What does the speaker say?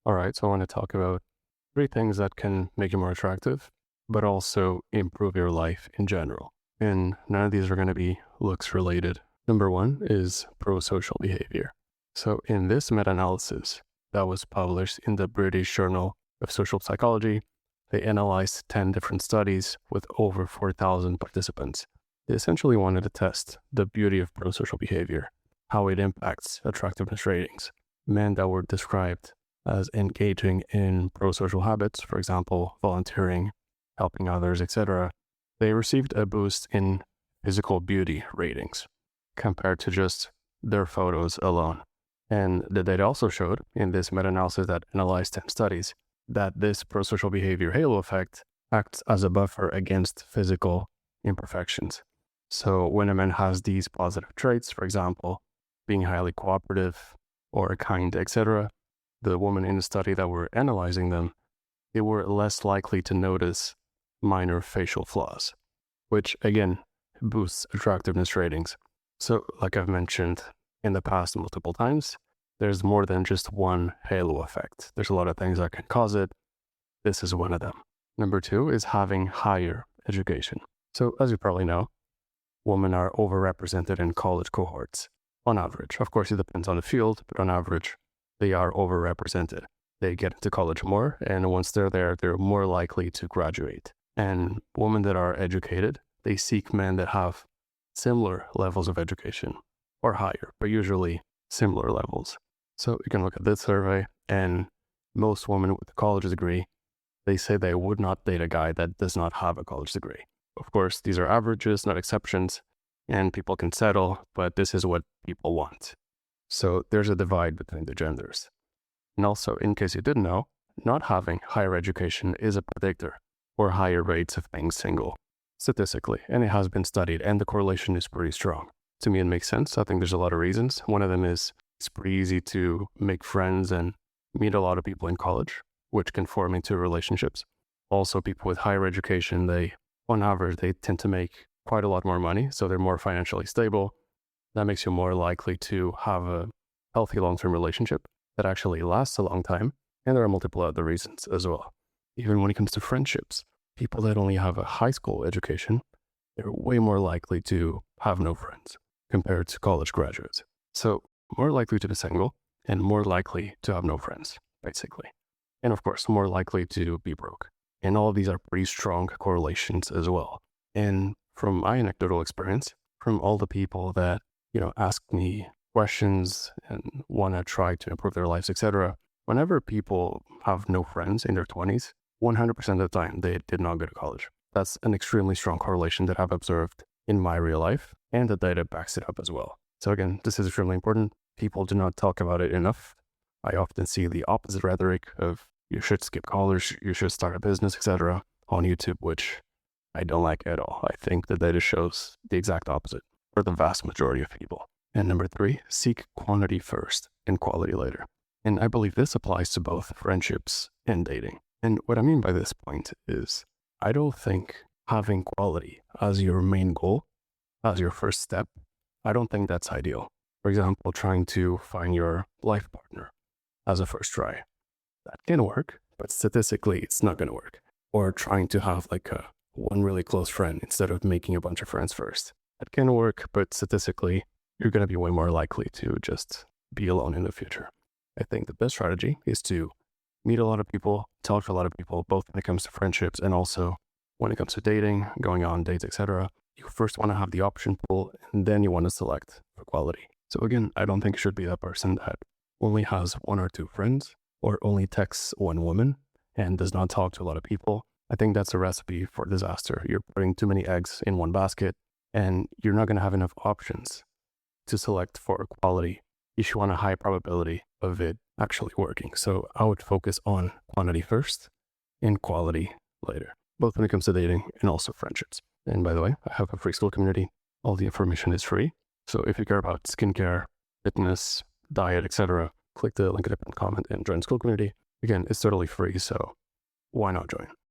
All right, so I want to talk about three things that can make you more attractive, but also improve your life in general. And none of these are going to be looks related. Number one is pro-social behavior. So in this meta-analysis that was published in the British Journal of Social Psychology, they analyzed 10 different studies with over 4,000 participants. They essentially wanted to test the beauty of pro-social behavior, how it impacts attractiveness ratings. Men that were described as engaging in pro-social habits, for example, volunteering, helping others, etc., they received a boost in physical beauty ratings compared to just their photos alone. And the data also showed in this meta-analysis that analyzed 10 studies that this pro-social behavior halo effect acts as a buffer against physical imperfections. So when a man has these positive traits, for example, being highly cooperative or kind, etc., the women in the study that were analyzing them, they were less likely to notice minor facial flaws, which again boosts attractiveness ratings. So, like I've mentioned in the past multiple times, there's more than just one halo effect. There's a lot of things that can cause it. This is one of them. Number two is having higher education. So, as you probably know, women are overrepresented in college cohorts on average. Of course, it depends on the field, but on average, they are overrepresented. They get into college more, and once they're there, they're more likely to graduate. And women that are educated, they seek men that have similar levels of education or higher, but usually similar levels. So you can look at this survey, and most women with a college degree, they say they would not date a guy that does not have a college degree. Of course, these are averages, not exceptions, and people can settle, but this is what people want. So there's a divide between the genders. And also, in case you didn't know, not having higher education is a predictor for higher rates of being single, statistically, and it has been studied, and the correlation is pretty strong. To me, it makes sense. I think there's a lot of reasons. One of them is it's pretty easy to make friends and meet a lot of people in college, which can form into relationships. Also, people with higher education, on average, they tend to make quite a lot more money, so they're more financially stable. That makes you more likely to have a healthy long-term relationship that actually lasts a long time. And there are multiple other reasons as well. Even when it comes to friendships, people that only have a high school education, they're way more likely to have no friends compared to college graduates. So more likely to be single and more likely to have no friends, basically. And of course, more likely to be broke. And all of these are pretty strong correlations as well. And from my anecdotal experience, from all the people that ask me questions and want to try to improve their lives, etc. Whenever people have no friends in their 20s, 100% of the time, they did not go to college. That's an extremely strong correlation that I've observed in my real life, and the data backs it up as well. So again, this is extremely important. People do not talk about it enough. I often see the opposite rhetoric of you should skip college, you should start a business, etc. on YouTube, which I don't like at all. I think the data shows the exact opposite for the vast majority of people. And number three, seek quantity first and quality later. And I believe this applies to both friendships and dating. And what I mean by this point is I don't think having quality as your main goal, as your first step, I don't think that's ideal. For example, trying to find your life partner as a first try. That can work, but statistically, it's not going to work. Or trying to have one really close friend instead of making a bunch of friends first. That can work, but statistically, you're going to be way more likely to just be alone in the future. I think the best strategy is to meet a lot of people, talk to a lot of people, both when it comes to friendships and also when it comes to dating, going on dates, etc. You first want to have the option pool, and then you want to select for quality. So again, I don't think you should be that person that only has one or two friends or only texts one woman and does not talk to a lot of people. I think that's a recipe for disaster. You're putting too many eggs in one basket, and you're not going to have enough options to select for quality if you want a high probability of it actually working. So I would focus on quantity first and quality later, both when it comes to dating and also friendships. And by the way, I have a free school community. All the information is free. So if you care about skincare, fitness, diet, etc., click the link in the comment and join the school community. Again, it's totally free, so why not join?